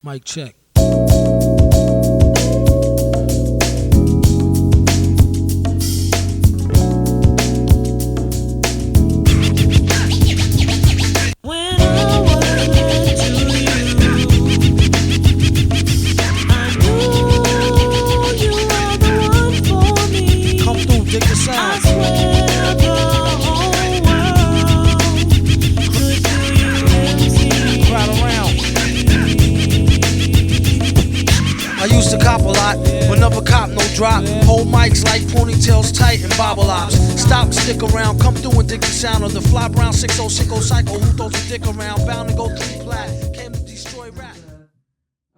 Mic check. When I was to you, I knew you were the one for me. Come through, dig the I sound. swear the whole world could do you empty. Crowd around. I used to cop a lot, but never cop no drop. Hold mics like ponytails tight and bobble ops. Stop and stick around, come through and dig the sound of the fly brown 6060 psycho who throws a dick around. Bound to go 3 plat, came to destroy rap.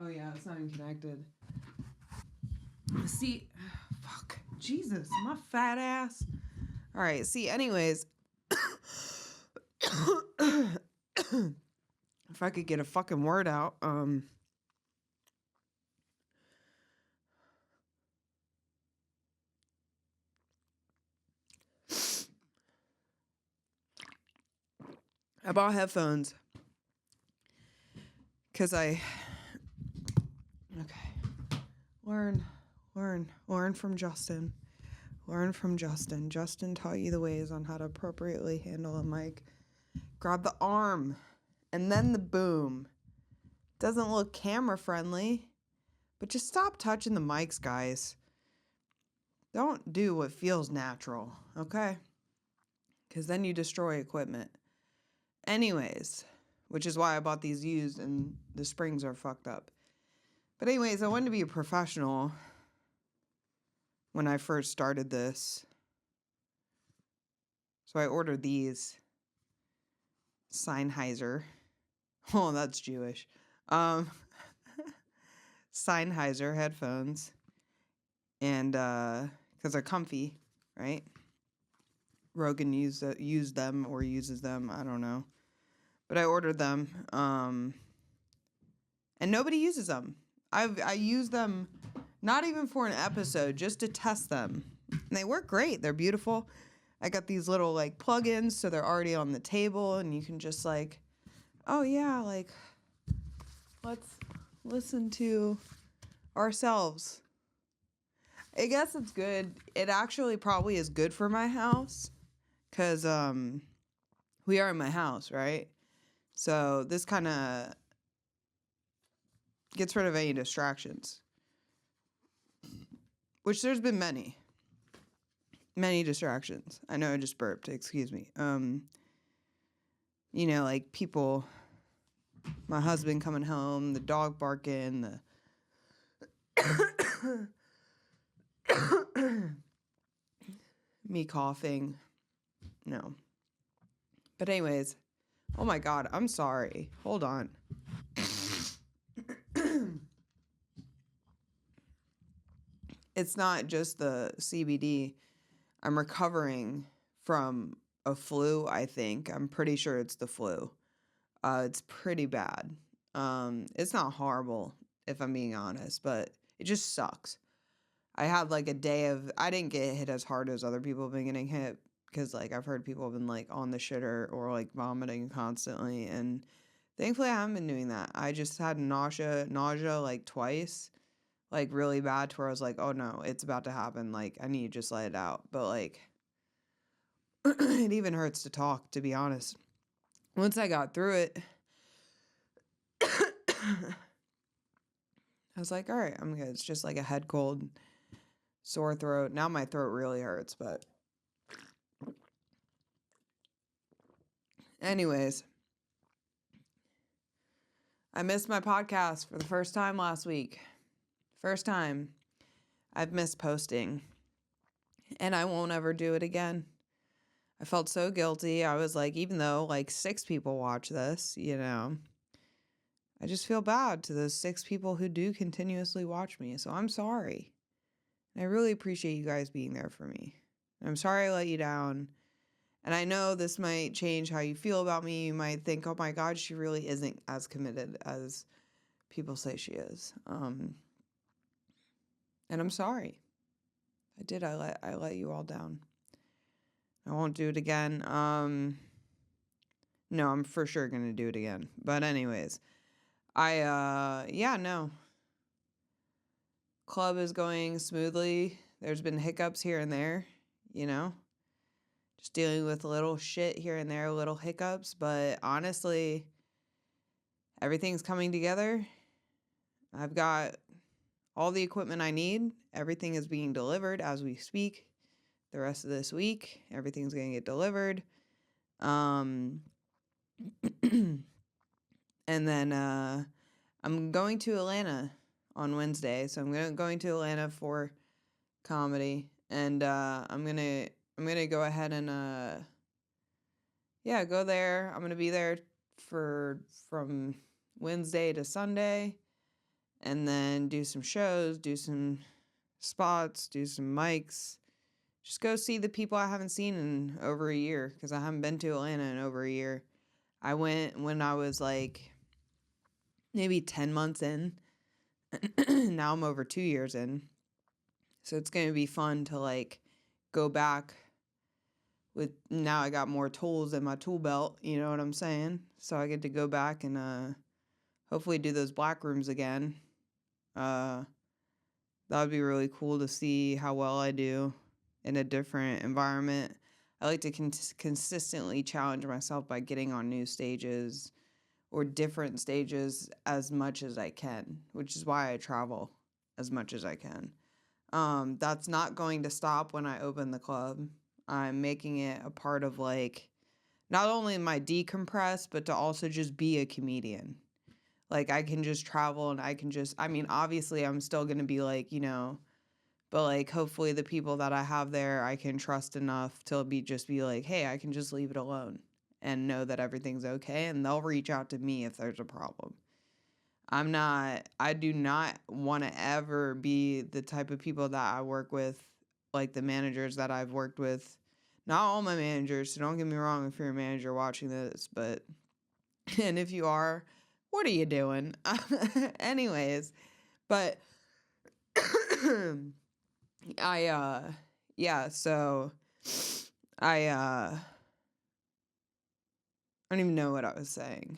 Oh yeah, it's not even connected. See, fuck, Jesus, my fat ass. All right, see, anyways, if I could get a fucking word out, I bought headphones because okay, learn from Justin. Learn from Justin. Justin taught you the ways on how to appropriately handle a mic. Grab the arm and then the boom. Doesn't look camera friendly, but just stop touching the mics, guys. Don't do what feels natural, okay? Because then you destroy equipment. Anyways, which is why I bought these used and the springs are fucked up. But anyways, I wanted to be a professional when I first started this. So I ordered these Sennheiser. Oh, that's Jewish. Sennheiser headphones. And because they're comfy, right? Rogan used them or uses them, I don't know. But I ordered them, and nobody uses them. I use them not even for an episode, just to test them. And they work great. They're beautiful. I got these little like plugins, so they're already on the table, and you can just like, oh yeah, like let's listen to ourselves. I guess it's good. It actually probably is good for my house, cause we are in my house, right? So this kind of gets rid of any distractions, which there's been many distractions. I know I just burped, excuse me. You know, like people, my husband coming home, the dog barking, me coughing. No. But anyways, oh my God, I'm sorry. Hold on. It's not just the CBD. I'm recovering from a flu, I think. I'm pretty sure it's the flu. It's pretty bad. It's not horrible, if I'm being honest, but it just sucks. I had like a day I didn't get hit as hard as other people have been getting hit, because like I've heard people have been like on the shitter or like vomiting constantly, and thankfully I haven't been doing that. I just had nausea like twice, like really bad, to where I was like, oh no, it's about to happen, like I need to just let it out. But like it even hurts to talk, to be honest. Once I got through it, I was like, all right, I'm good. It's just like a head cold, sore throat. Now my throat really hurts, but anyways, I missed my podcast for the first time last week. First time I've missed posting, and I won't ever do it again. I felt so guilty. I was like, even though like 6 people watch this, you know, I just feel bad to those 6 people who do continuously watch me. So I'm sorry. I really appreciate you guys being there for me. I'm sorry I let you down. And I know this might change how you feel about me. You might think, oh my God, she really isn't as committed as people say she is. And I'm sorry. I did. I let you all down. I won't do it again. No, I'm for sure going to do it again. But anyways, Yeah, no. Club is going smoothly. There's been hiccups here and there, you know, just dealing with little shit here and there, little hiccups. But honestly, everything's coming together. I've got all the equipment I need. Everything is being delivered as we speak. The rest of this week, everything's going to get delivered. And then I'm going to Atlanta on Wednesday. So I'm going to Atlanta for comedy, and I'm gonna go ahead and go there. I'm gonna be there from Wednesday to Sunday, and then do some shows, do some spots, do some mics. Just go see the people I haven't seen in over a year, because I haven't been to Atlanta in over a year. I went when I was like maybe 10 months in. Now I'm over 2 years in. So it's going to be fun to like go back with, now I got more tools in my tool belt, you know what I'm saying? So I get to go back and hopefully do those black rooms again. That would be really cool to see how well I do in a different environment. I like to consistently challenge myself by getting on new stages or different stages as much as I can, which is why I travel as much as I can. That's not going to stop when I open the club. I'm making it a part of like not only my decompress, but to also just be a comedian. Like I can just travel and I can just, I mean, obviously I'm still going to be like, you know, but like hopefully the people that I have there, I can trust enough to just be like, hey, I can just leave it alone and know that everything's okay. And they'll reach out to me if there's a problem. I do not want to ever be the type of people that I work with, like the managers that I've worked with. Not all my managers, so don't get me wrong if you're a manager watching this, but, and if you are, what are you doing? Anyways, but so I don't even know what I was saying.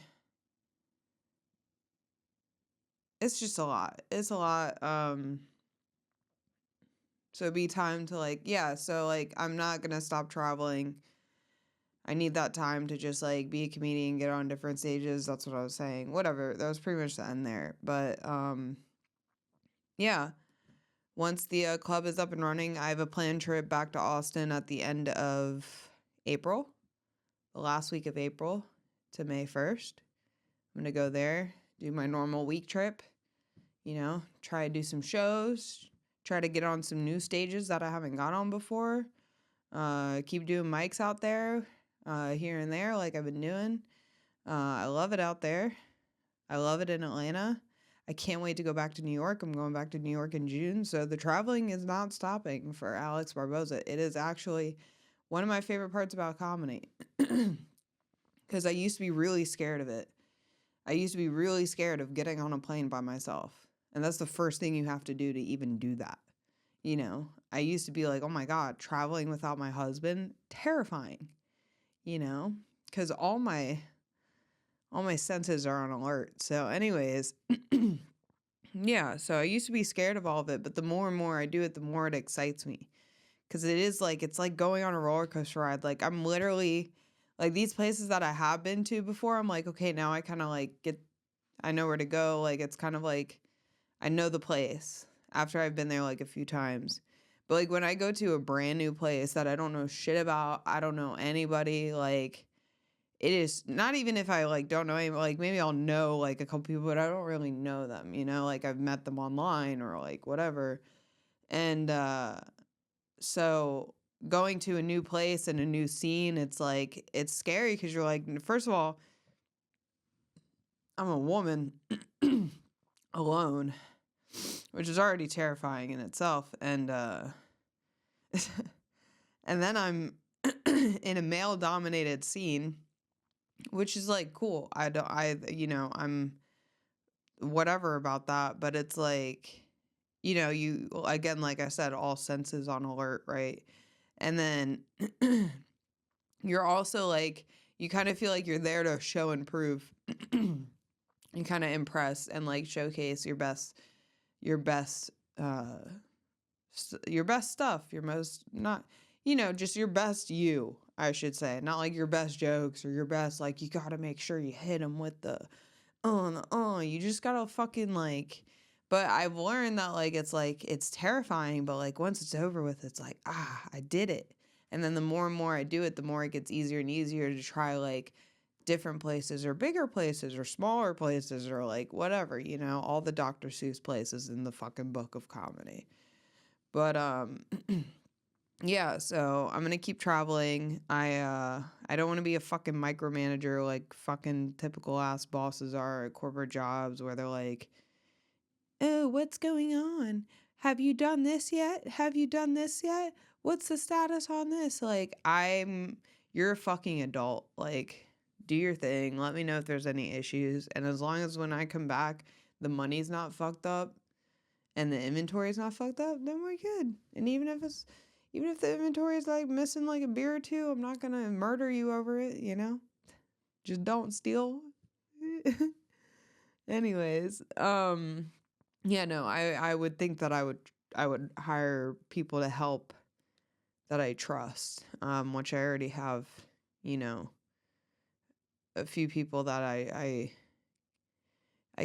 It's just a lot. It's a lot. So it'd be time to like, so like I'm not gonna stop traveling. I need that time to just like be a comedian, get on different stages. That's what I was saying. Whatever. That was pretty much the end there. But yeah. Once the club is up and running, I have a planned trip back to Austin at the end of April, the last week of April to May 1st. I'm gonna go there, do my normal week trip, you know, try to do some shows, try to get on some new stages that I haven't got on before. Keep doing mics out there, here and there, like I've been doing. I love it out there. I love it in Atlanta. I can't wait to go back to New York. I'm going back to New York in June. So the traveling is not stopping for Alex Barboza. It is actually one of my favorite parts about comedy. Because I used to be really scared of it. I used to be really scared of getting on a plane by myself. And that's the first thing you have to do to even do that. You know, I used to be like, oh my God, traveling without my husband, terrifying, you know, because all my senses are on alert. So anyways, yeah, so I used to be scared of all of it, but the more and more I do it, the more it excites me. Because it is like, it's like going on a roller coaster ride. Like I'm literally, like these places that I have been to before, I'm like, okay, now I kind of like I know where to go. Like it's kind of like, I know the place after I've been there like a few times. But like when I go to a brand new place that I don't know shit about, I don't know anybody, like it is not even if I like don't know anybody, like maybe I'll know like a couple people, but I don't really know them, you know, like I've met them online or like whatever. And so going to a new place and a new scene, it's like, it's scary because you're like, first of all, I'm a woman alone, which is already terrifying in itself. And and then I'm in a male dominated scene, which is like cool. I'm whatever about that, but it's like, you know, you, again, like I said, all senses on alert, right? And then you're also like, you kind of feel like you're there to show and prove. and kind of impress and like showcase your best uh your best stuff, your most not just your best you, I should say, not like your best jokes or your best like you got to make sure you hit them with the you just got to fucking like. But I've learned that like it's terrifying, but like once it's over with, it's like, I did it. And then the more and more I do it, the more it gets easier and easier to try like different places or bigger places or smaller places or like whatever, all the Dr. Seuss places in the fucking book of comedy. But yeah, so I'm gonna keep traveling. I don't want to be a fucking micromanager like fucking typical ass bosses are at corporate jobs where they're like, oh, what's going on? Have you done this yet? Have you done this yet? What's the status on this? Like, you're a fucking adult. Like, do your thing. Let me know if there's any issues. And as long as when I come back, the money's not fucked up and the inventory's not fucked up, then we're good. And even if the inventory is like missing like a beer or two, I'm not gonna murder you over it, Just don't steal. Anyways, yeah, no, I would think that I would hire people to help that I trust, which I already have, a few people that I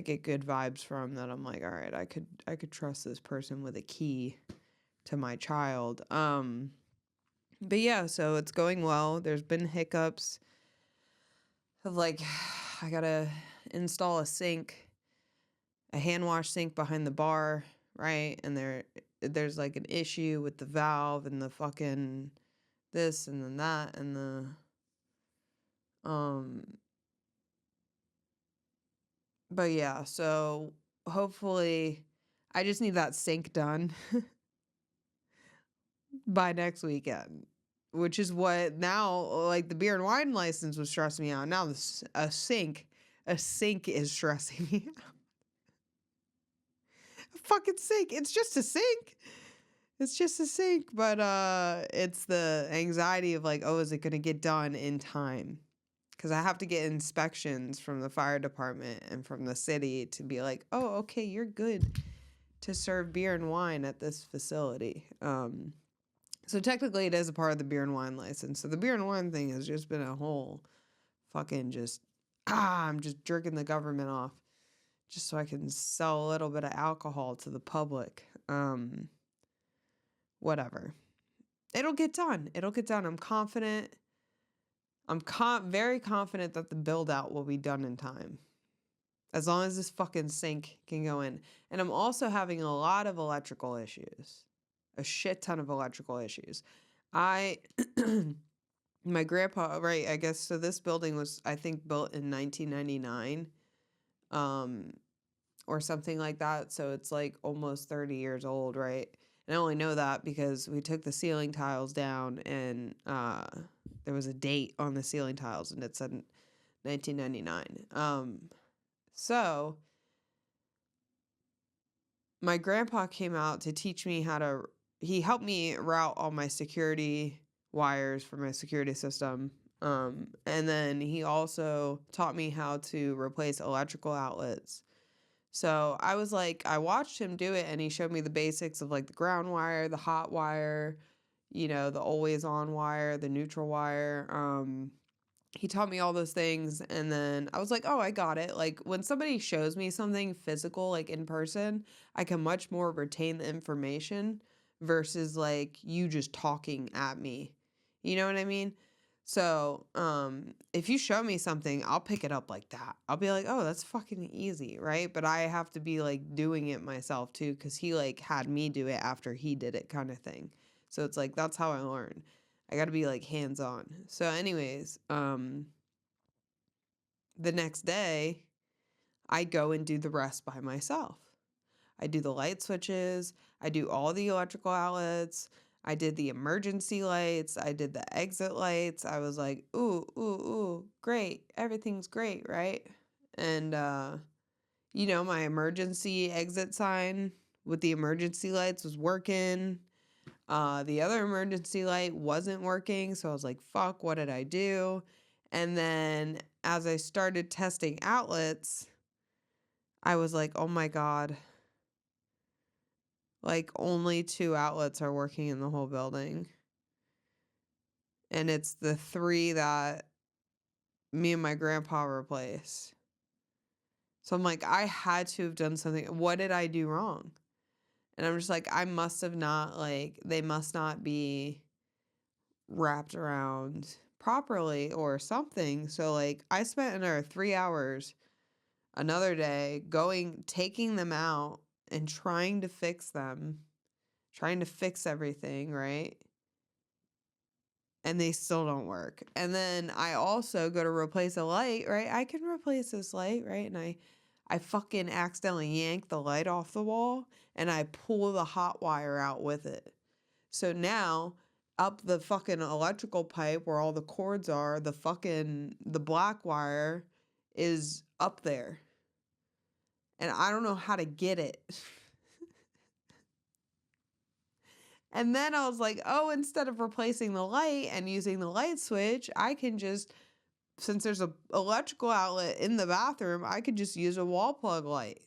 get good vibes from that I'm like, all right, I could trust this person with a key to my child. But yeah, so it's going well. There's been hiccups of like I gotta install a hand wash sink behind the bar, right? And there's like an issue with the valve and the fucking this and then that and but yeah, so hopefully I just need that sink done by next weekend, which is what now like the beer and wine license was stressing me out. Now a sink is stressing me out. A fucking sink. It's just a sink. It's just a sink, but it's the anxiety of like, oh, is it going to get done in time? Because I have to get inspections from the fire department and from the city to be like, oh, okay, you're good to serve beer and wine at this facility. So technically it is a part of the beer and wine license. So the beer and wine thing has just been a whole fucking just, I'm just jerking the government off just so I can sell a little bit of alcohol to the public. Whatever. It'll get done. It'll get done. I'm confident. I'm very confident that the build out will be done in time. As long as this fucking sink can go in. And I'm also having a lot of electrical issues. A shit ton of electrical issues. My grandpa, right, I guess, so this building was, I think, built in 1999. Or something like that. So it's like almost 30 years old, right? And I only know that because we took the ceiling tiles down and there was a date on the ceiling tiles and it said 1999. So my grandpa came out to teach me he helped me route all my security wires for my security system. And then he also taught me how to replace electrical outlets. So I watched him do it and he showed me the basics of like the ground wire, the hot wire, the always on wire, the neutral wire. He taught me all those things and then I was like, oh, I got it. Like when somebody shows me something physical, like in person, I can much more retain the information versus like you just talking at me. You know what I mean? So, if you show me something, I'll pick it up like that. I'll be like, oh, that's fucking easy, right? But I have to be like doing it myself too, because he like had me do it after he did it kind of thing. So it's like, that's how I learn. I got to be like hands on. So anyways, the next day I go and do the rest by myself. I do the light switches. I do all the electrical outlets. I did the emergency lights. I did the exit lights. I was like, ooh, ooh, ooh, great. Everything's great, right? And, my emergency exit sign with the emergency lights was working. The other emergency light wasn't working. So I was like, fuck, what did I do? And then as I started testing outlets, I was like, oh my God. Like, only 2 outlets are working in the whole building. And it's the 3 that me and my grandpa replaced. So I'm like, I had to have done something. What did I do wrong? And I'm just like, I must have not, like, they must not be wrapped around properly or something. So, like, I spent another 3 hours another day taking them out and trying to fix them, trying to fix everything, right? And they still don't work. And then I also go to replace a light, right? I can replace this light, right? And I fucking accidentally yank the light off the wall and I pull the hot wire out with it. So now up the fucking electrical pipe where all the cords are, the black wire is up there. And I don't know how to get it. And then I was like, oh, instead of replacing the light and using the light switch, I can just, since there's a electrical outlet in the bathroom, I could just use a wall plug light.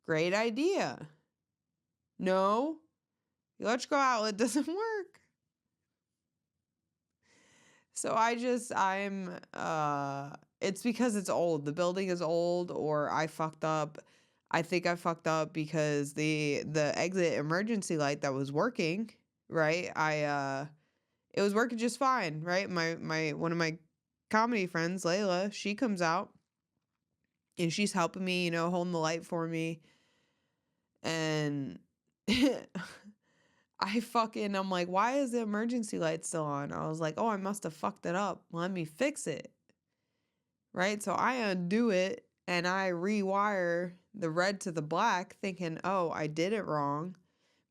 Great idea. No, the electrical outlet doesn't work. So it's because it's old. The building is old, or I fucked up. I think I fucked up because the exit emergency light that was working, right? It was working just fine, right? My one of my comedy friends, Layla, she comes out and she's helping me, holding the light for me. And I'm like, why is the emergency light still on? I was like, oh, I must have fucked it up. Let me fix it. Right? So I undo it and I rewire the red to the black thinking, oh, I did it wrong.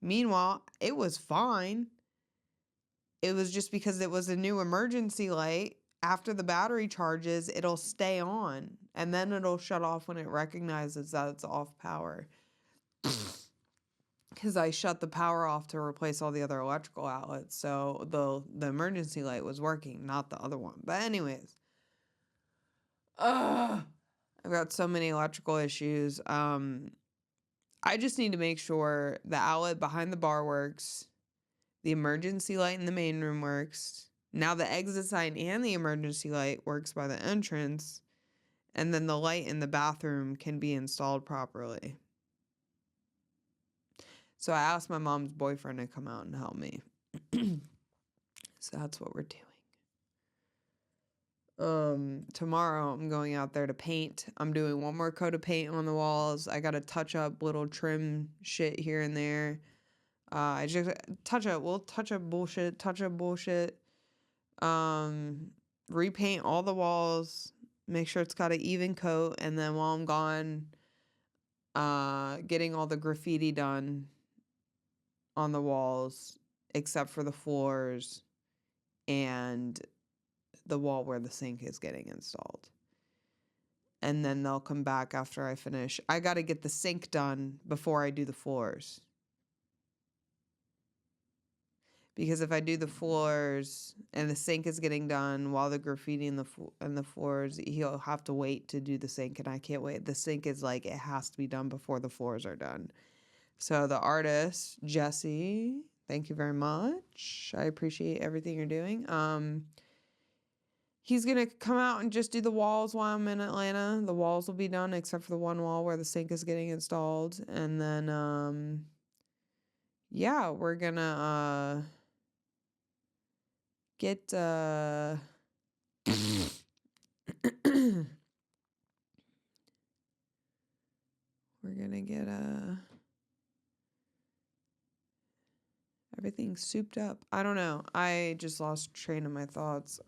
Meanwhile, it was fine. It was just because it was a new emergency light. After the battery charges, it'll stay on and then it'll shut off when it recognizes that it's off power. Because I shut the power off to replace all the other electrical outlets. So the emergency light was working, not the other one. But anyways. I've got so many electrical issues. I just need to make sure the outlet behind the bar works. The emergency light in the main room works. Now the exit sign and the emergency light works by the entrance. And then the light in the bathroom can be installed properly. So I asked my mom's boyfriend to come out and help me. So that's what we're doing. Tomorrow I'm going out there to paint. I'm doing one more coat of paint on the walls. I gotta touch up little trim shit here and there. I just we'll touch up bullshit. Repaint all the walls, make sure it's got an even coat, and then while I'm gone, getting all the graffiti done on the walls, except for the floors and the wall where the sink is getting installed. And then they'll come back after I finish. I got to get the sink done before I do the floors. Because if I do the floors and the sink is getting done while the graffiti and the floors, he'll have to wait to do the sink, and I can't wait. The sink is like, it has to be done before the floors are done. So the artist, Jesse, thank you very much. I appreciate everything you're doing. He's going to come out and just do the walls while I'm in Atlanta. The walls will be done except for the one wall where the sink is getting installed. And then, yeah, we're going to get... we're going to get everything souped up. I don't know. I just lost train of my thoughts.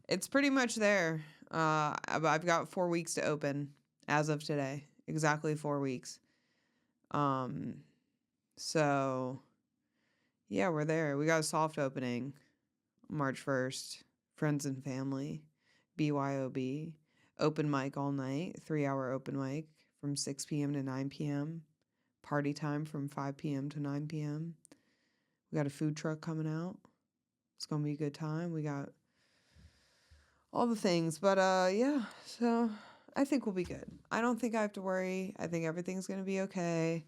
It's pretty much there. I've got 4 weeks to open as of today. Exactly 4 weeks. So yeah, we're there. We got a soft opening March 1st. Friends and family. BYOB. Open mic all night. 3-hour open mic from 6 p.m. to 9 p.m. Party time from 5 p.m. to 9 p.m. We got a food truck coming out. It's going to be a good time. We got all the things. But yeah, so I think we'll be good. I don't think I have to worry. I think everything's gonna be okay.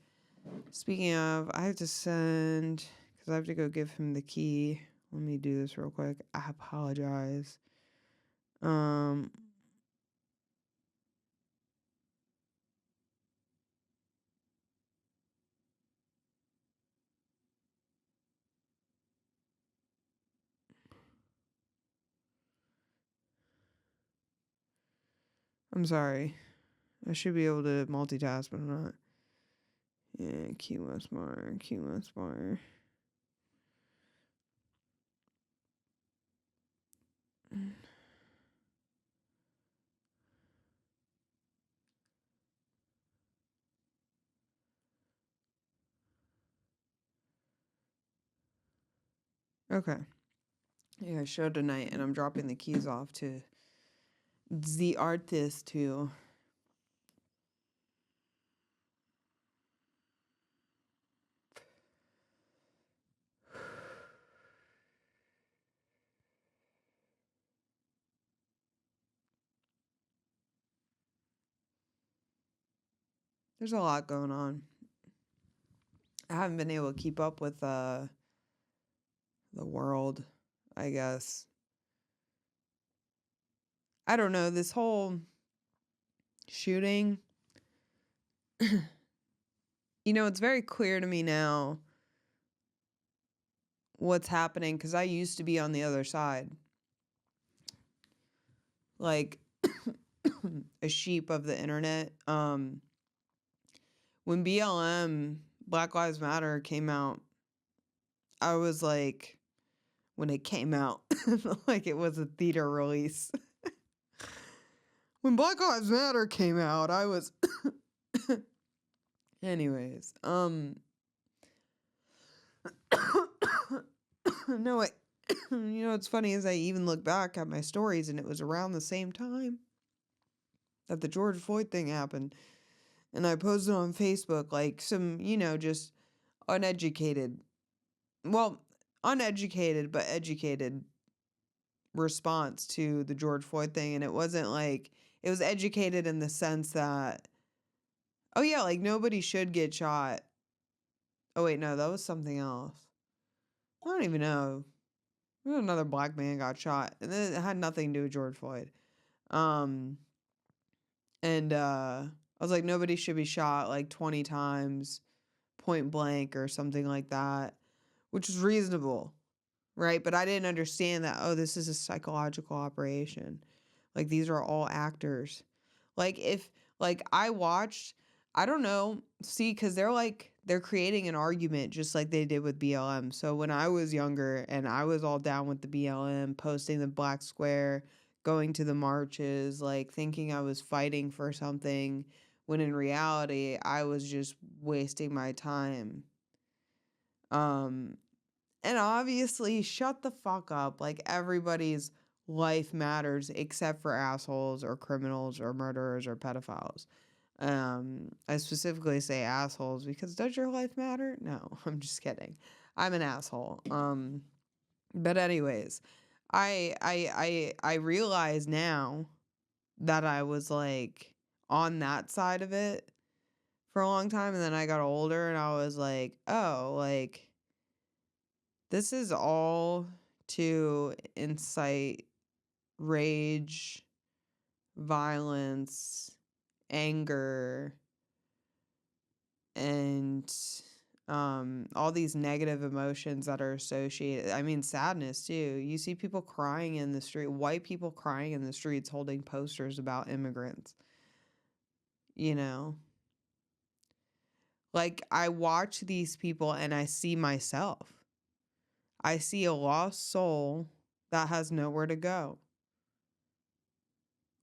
Speaking of, I have to send because I have to go give him the key. Let me do this real quick. I apologize. Um. I'm sorry. I should be able to multitask, but I'm not. Yeah, Key Westmore, Key Westmore. Okay. Yeah, show tonight, and I'm dropping the keys off to the artist too. There's a lot going on. I haven't been able to keep up with the world, I guess. I don't know, this whole shooting. It's very clear to me now what's happening because I used to be on the other side. Like a sheep of the internet. When BLM, Black Lives Matter, came out, I was like, when it came out, like it was a theater release. When Black Lives Matter came out, I was anyways, no, what's funny is I even look back at my stories and it was around the same time that the George Floyd thing happened. And I posted on Facebook like some, just uneducated but educated response to the George Floyd thing. And it wasn't like, it was educated in the sense that, oh yeah, like nobody should get shot. Oh wait, no, that was something else. I don't even know. Another black man got shot, and it had nothing to do with George Floyd. And I was like, nobody should be shot like 20 times, point blank or something like that, which is reasonable, right? But I didn't understand that, oh, this is a psychological operation. Like, these are all actors. Like, I don't know, see, because they're creating an argument just like they did with BLM. So when I was younger and I was all down with the BLM, posting the black square, going to the marches, like thinking I was fighting for something, when in reality, I was just wasting my time. And obviously, shut the fuck up. Like, everybody's life matters except for assholes or criminals or murderers or pedophiles. I specifically say assholes because does your life matter? No, I'm just kidding. I'm an asshole. But anyways, I realize now that I was like on that side of it for a long time, and then I got older and I was like, oh, like this is all to incite rage, violence, anger, and all these negative emotions that are associated. I mean, sadness too. You see people crying in the street, white people crying in the streets holding posters about immigrants. Like, I watch these people and I see myself. I see a lost soul that has nowhere to go,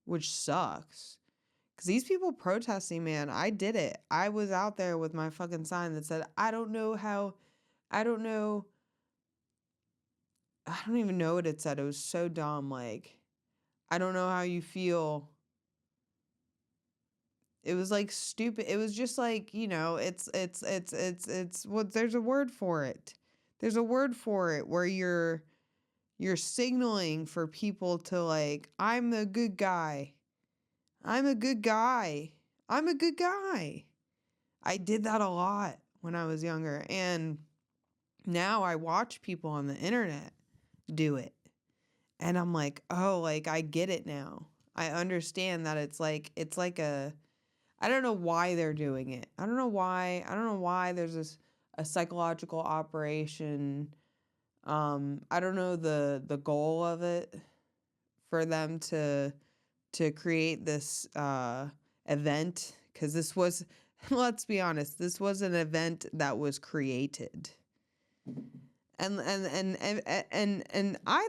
which sucks. Because these people protesting, man, I did it. I was out there with my fucking sign that said, I don't even know what it said. It was so dumb. Like, I don't know how you feel. It was like stupid. It was just like, it's what there's a word for it. There's a word for it where you're You're signaling for people to like, I'm a good guy. I'm a good guy. I'm a good guy. I did that a lot when I was younger. And now I watch people on the internet do it. And I'm like, oh, like I get it now. I understand that it's like I don't know why they're doing it. I don't know why there's a psychological operation. I don't know the goal of it for them to create this event, because this was, let's be honest, this was an event that was created. And I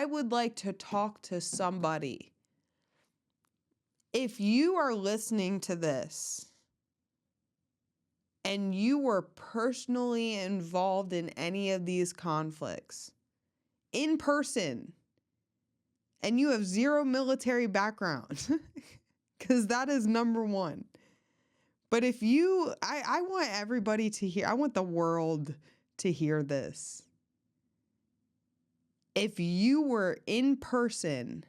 would like to talk to somebody. If you are listening to this and you were personally involved in any of these conflicts in person, and you have zero military background, because that is number one. But if you, I want everybody to hear, I want the world to hear this. If you were in person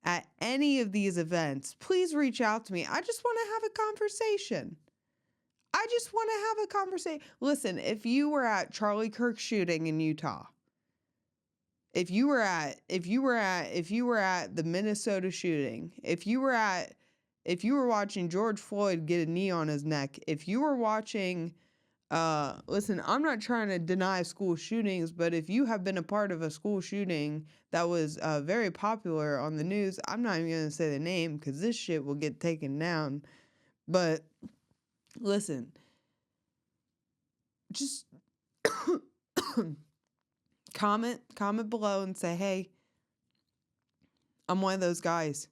at any of these events, please reach out to me. I just want to have a conversation. Listen, if you were at Charlie Kirk's shooting in Utah, if you were at the Minnesota shooting, if you were watching George Floyd get a knee on his neck, if you were watching, listen, I'm not trying to deny school shootings, but if you have been a part of a school shooting that was very popular on the news, I'm not even going to say the name because this shit will get taken down. But listen, just comment below and say, hey, I'm one of those guys.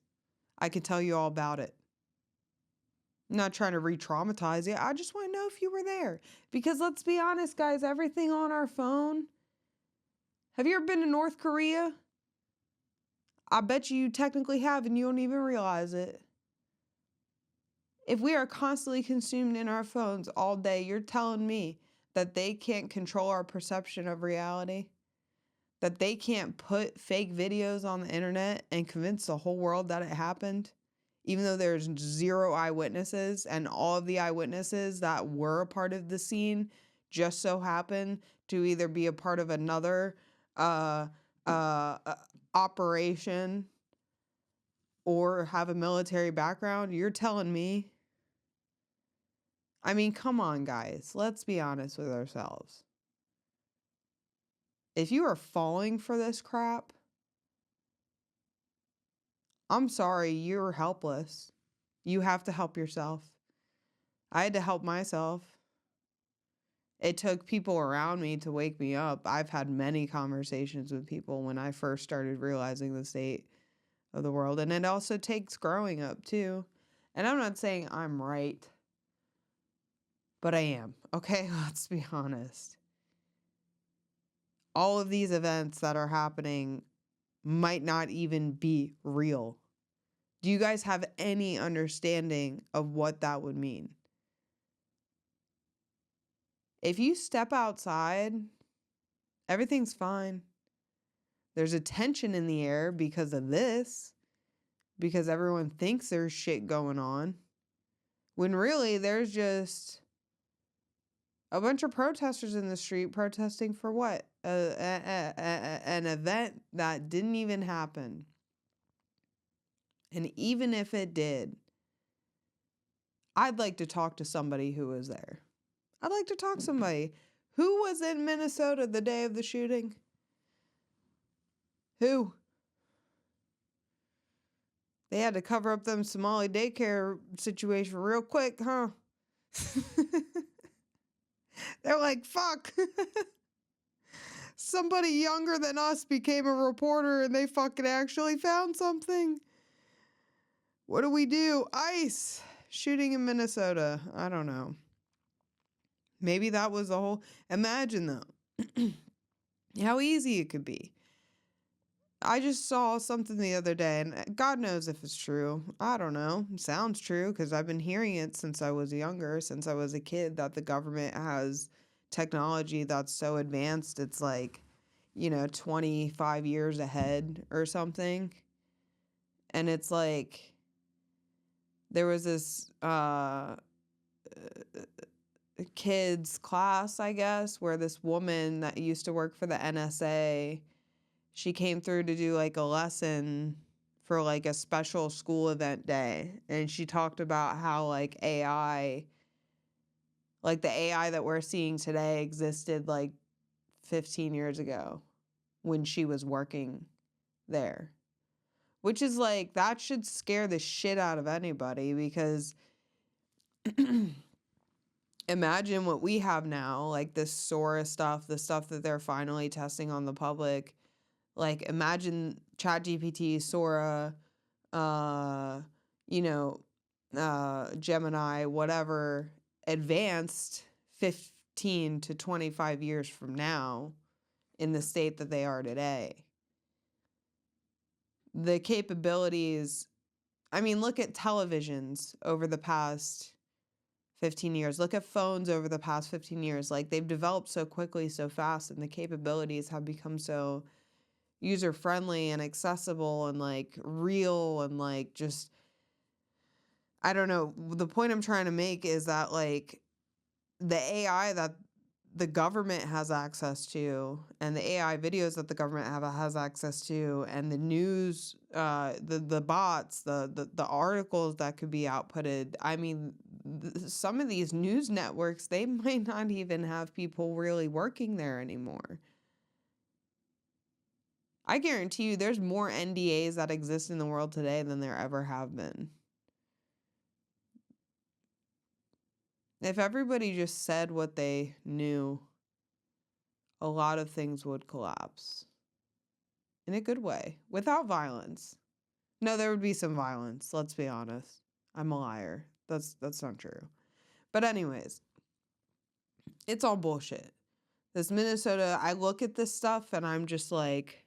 I can tell you all about it. I'm not trying to re-traumatize you. I just want to know if you were there. Because let's be honest, guys, everything on our phone. Have you ever been to North Korea? I bet you technically have and you don't even realize it. If we are constantly consumed in our phones all day, you're telling me that they can't control our perception of reality? That they can't put fake videos on the internet and convince the whole world that it happened? Even though there's zero eyewitnesses, and all of the eyewitnesses that were a part of the scene just so happen to either be a part of another operation or have a military background. You're telling me? I mean, come on, guys. Let's be honest with ourselves. If you are falling for this crap, I'm sorry, you're helpless. You have to help yourself. I had to help myself. It took people around me to wake me up. I've had many conversations with people when I first started realizing the state of the world. And it also takes growing up too. And I'm not saying I'm right, but I am. Okay, let's be honest. All of these events that are happening might not even be real. Do you guys have any understanding of what that would mean? If you step outside, everything's fine. There's a tension in the air because of this, because everyone thinks there's shit going on, when really there's just a bunch of protesters in the street protesting for what? An event that didn't even happen. And even if it did, I'd like to talk to somebody who was there. I'd like to talk to somebody who was in Minnesota the day of the shooting. Who? They had to cover up them Somali daycare situation real quick, huh? They're like, fuck. Somebody younger than us became a reporter and they fucking actually found something. What do we do? ICE shooting in Minnesota. I don't know. Maybe that was the whole... Imagine though, how easy it could be. I just saw something the other day, and God knows if it's true. I don't know. It sounds true because I've been hearing it since I was younger, since I was a kid, that the government has technology that's so advanced. It's like, 25 years ahead or something. And it's like there was this kids class, I guess, where this woman that used to work for the NSA, she came through to do like a lesson for like a special school event day, and she talked about how like AI, like the AI that we're seeing today existed like 15 years ago when she was working there. Which is like, that should scare the shit out of anybody, because imagine what we have now, like this Sora stuff, the stuff that they're finally testing on the public. Like, imagine ChatGPT, Sora, Gemini, whatever, advanced 15 to 25 years from now in the state that they are today. The capabilities, I mean, look at televisions over the past 15 years. Look at phones over the past 15 years. Like, they've developed so quickly, so fast, and the capabilities have become so user-friendly and accessible and, like, real and, like, just, I don't know. The point I'm trying to make is that, like, the AI that the government has access to, and the AI videos that the government has access to, and the news, the bots, the articles that could be outputted. I mean, some of these news networks, they might not even have people really working there anymore. I guarantee you there's more NDAs that exist in the world today than there ever have been. If everybody just said what they knew, a lot of things would collapse. In a good way, without violence. No, there would be some violence, let's be honest. I'm a liar. That's not true. But anyways, it's all bullshit. This Minnesota, I look at this stuff and I'm just like,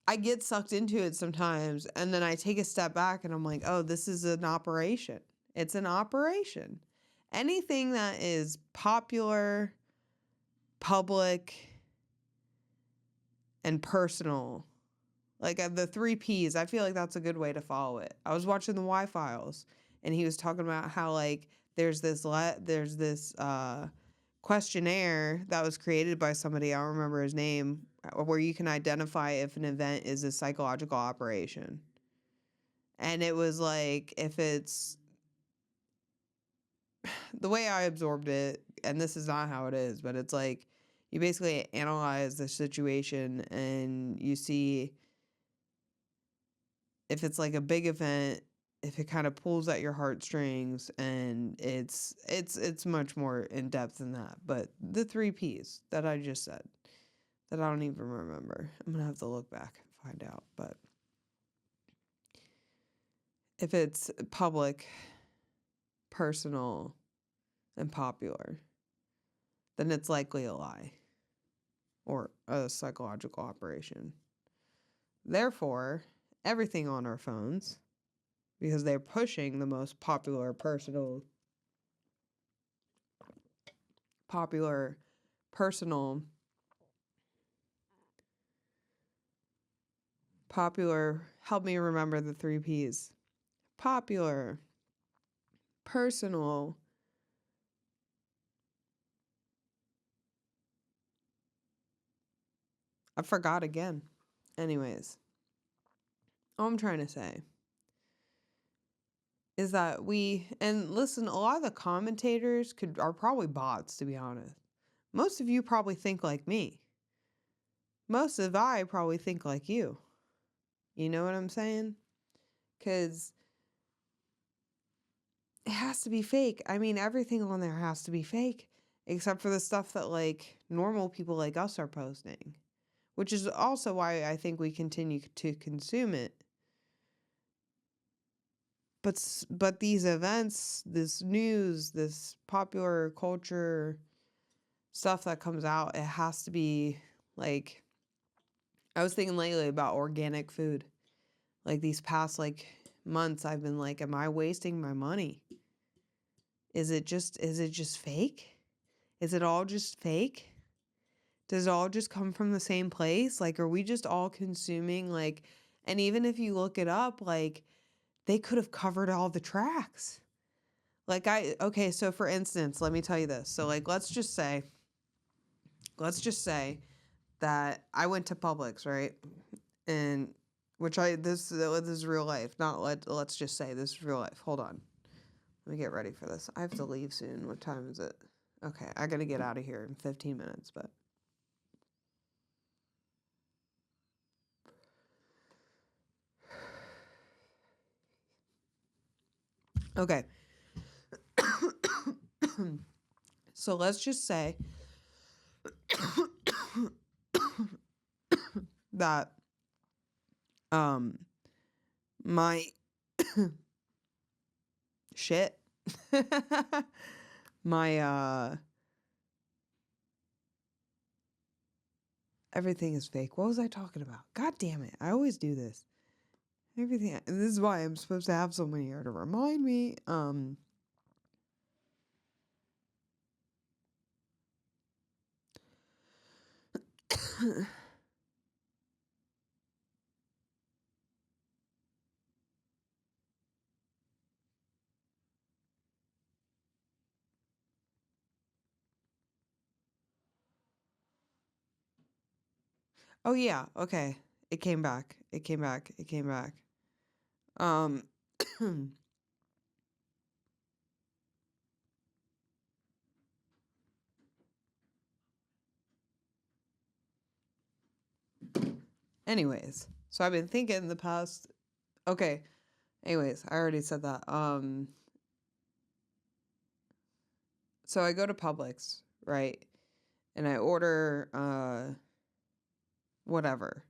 I get sucked into it sometimes, and then I take a step back and I'm like, oh, this is an operation. It's an operation. Anything that is popular, public, and personal, like the 3 Ps, I feel like that's a good way to follow it. I was watching the Y-Files, and he was talking about how, like, there's this questionnaire that was created by somebody, I don't remember his name, where you can identify if an event is a psychological operation. And it was like, if it's the way I absorbed it, and this is not how it is, but it's like you basically analyze the situation and you see if it's like a big event, if it kind of pulls at your heartstrings, and it's much more in depth than that. But the 3 Ps that I just said, that I don't even remember, I'm gonna have to look back and find out. But if it's public, personal, and popular, then it's likely a lie or a psychological operation. Therefore, everything on our phones, because they're pushing the most popular, personal, help me remember the 3 Ps. Popular, personal, I forgot again. Anyways, all I'm trying to say is that and listen, a lot of the commentators are probably bots, to be honest. Most of you probably think like me. Most of I probably think like you. You know what I'm saying? Because it has to be fake. I mean, everything on there has to be fake, except for the stuff that, like, normal people like us are posting, which is also why I think we continue to consume it. But these events, this news, this popular culture stuff that comes out, it has to be, like, I was thinking lately about organic food. Like, these past, like, months, I've been like, am I wasting my money? Is it just fake? Is it all just fake? Does it all just come from the same place? Like, are we just all consuming, like, and even if you look it up, like, they could have covered all the tracks. Like, okay, so for instance, let me tell you this. So, like, let's just say that I went to Publix, right? And this is real life, not let's just say this is real life. Hold on. Let me get ready for this. I have to leave soon. What time is it? Okay, I got to get out of here in 15 minutes, but okay. So let's just say that my shit my everything is fake. What was I talking about? God damn it. I always do this. This is why I'm supposed to have someone here to remind me. Oh yeah, okay. It came back. Um anyways, so I've been thinking the past okay. Anyways, I already said that. So I go to Publix, right? And I order whatever.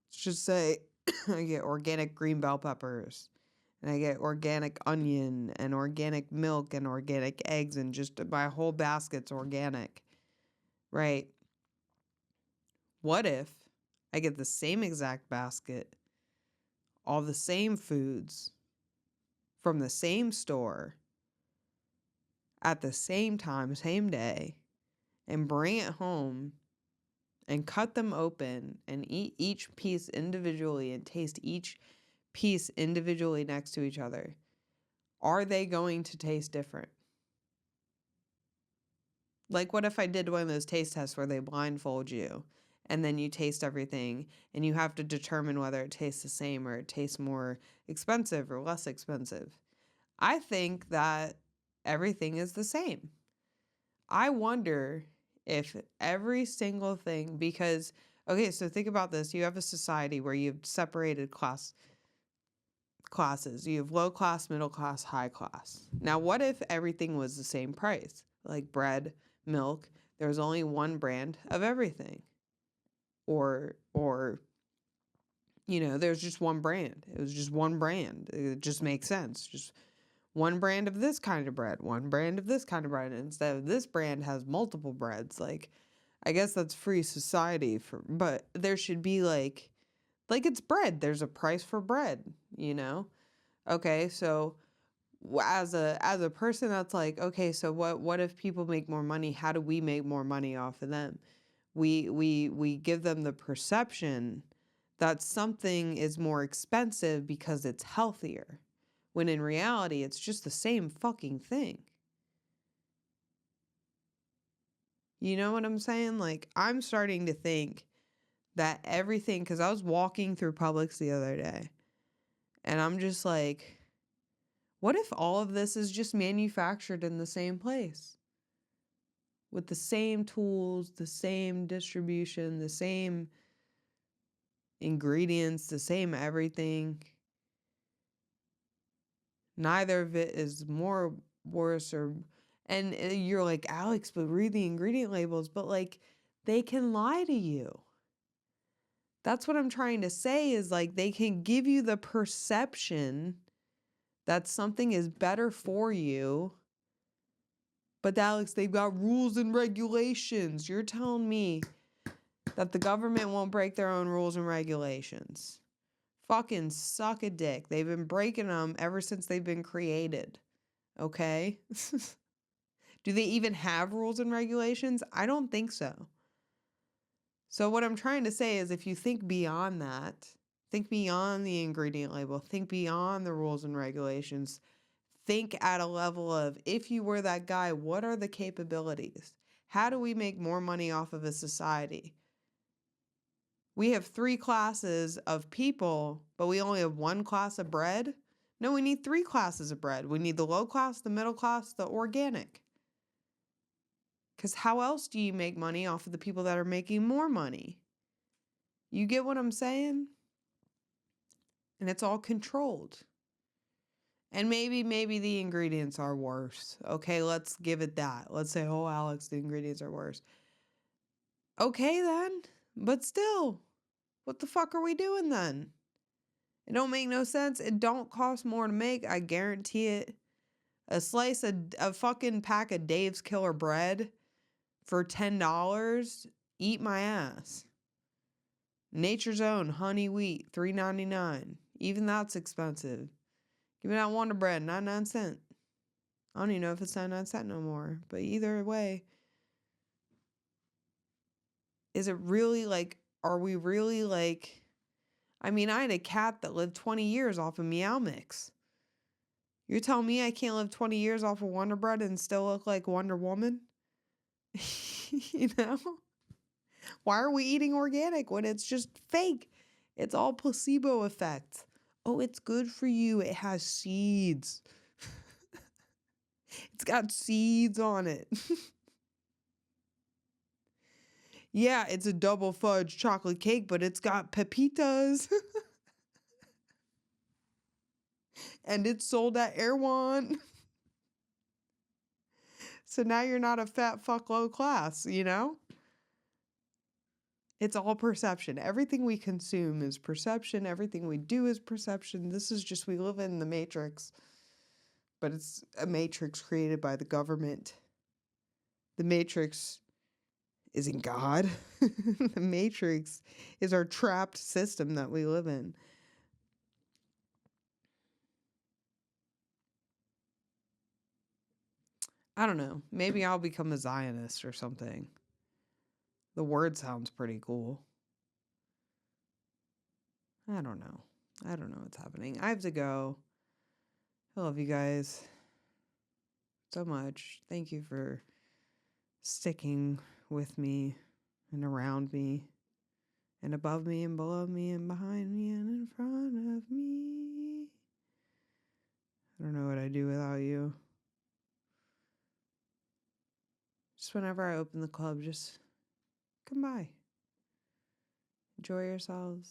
Let's just say I get organic green bell peppers, and I get organic onion and organic milk and organic eggs, and just my whole basket's organic, right? What if I get the same exact basket, all the same foods from the same store at the same time, same day, and bring it home and cut them open and eat each piece individually and taste each piece individually next to each other? Are they going to taste different? Like, what if I did one of those taste tests where they blindfold you and then you taste everything and you have to determine whether it tastes the same or it tastes more expensive or less expensive? I think that everything is the same. I wonder if every single thing, because, okay, so think about this. You have a society where you've separated classes. You have low class, middle class, high class. Now, what if everything was the same price? Like bread, milk, there's only one brand of everything. Or there's just one brand. It was just one brand. It just makes sense. Just one brand of this kind of bread, one brand of this kind of bread. Instead of this brand has multiple breads. Like, I guess that's free society but there should be like it's bread. There's a price for bread, Okay, so as a person that's like, okay, so what if people make more money? How do we make more money off of them? We give them the perception that something is more expensive because it's healthier, when in reality it's just the same fucking thing. You know what I'm saying? Like, I'm starting to think that everything, because I was walking through Publix the other day, and I'm just like, what if all of this is just manufactured in the same place? With the same tools, the same distribution, the same ingredients, the same everything. Neither of it is more worse and you're like, Alex, but read the ingredient labels, but like, they can lie to you. That's what I'm trying to say, is like, they can give you the perception that something is better for you. But Alex, they've got rules and regulations. You're telling me that the government won't break their own rules and regulations? Fucking suck a dick. They've been breaking them ever since they've been created. Okay? Do they even have rules and regulations? I don't think so. So what I'm trying to say is if you think beyond that, think beyond the ingredient label, think beyond the rules and regulations, think at a level of, if you were that guy, what are the capabilities? How do we make more money off of a society? We have 3 classes of people, but we only have 1 class of bread? No, we need 3 classes of bread. We need the low class, the middle class, the organic. Because how else do you make money off of the people that are making more money? You get what I'm saying? And it's all controlled. And maybe the ingredients are worse. Okay, let's give it that. Let's say, oh, Alex, the ingredients are worse. Okay, then. But still, what the fuck are we doing then? It don't make no sense. It don't cost more to make. I guarantee it. A slice of a fucking pack of Dave's Killer bread for $10. Eat my ass. Nature's Own honey wheat, $3.99. Even that's expensive. Give me that Wonder Bread, 99 cents. I don't even know if it's 99 cents no more. But either way, is it really like, are we really like, I mean, I had a cat that lived 20 years off of Meow Mix. You're telling me I can't live 20 years off of Wonder Bread and still look like Wonder Woman? You know? Why are we eating organic when it's just fake? It's all placebo effect. Oh, it's good for you. It has seeds. It's got seeds on it. Yeah, it's a double fudge chocolate cake, but it's got pepitas. And it's sold at Erewhon. So now you're not a fat fuck low class, you know? It's all perception. Everything we consume is perception. Everything we do is perception. This is just, we live in the matrix. But it's a matrix created by the government. The matrix isn't God. The matrix is our trapped system that we live in. I don't know. Maybe I'll become a Zionist or something. The word sounds pretty cool. I don't know. I don't know what's happening. I have to go. I love you guys so much. Thank you for sticking with me and around me and above me and below me and behind me and in front of me. I don't know what I'd do without you. Just whenever I open the club, just come by. Enjoy yourselves.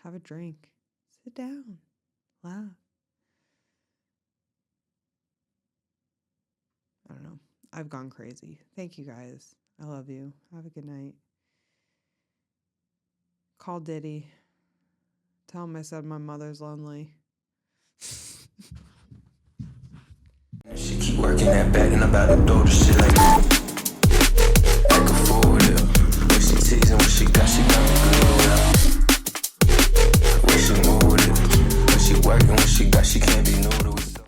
Have a drink. Sit down. Laugh. I don't know. I've gone crazy. Thank you guys. I love you. Have a good night. Call Diddy. Tell him I said my mother's lonely. She keep working that back and I'm about to throw the shit like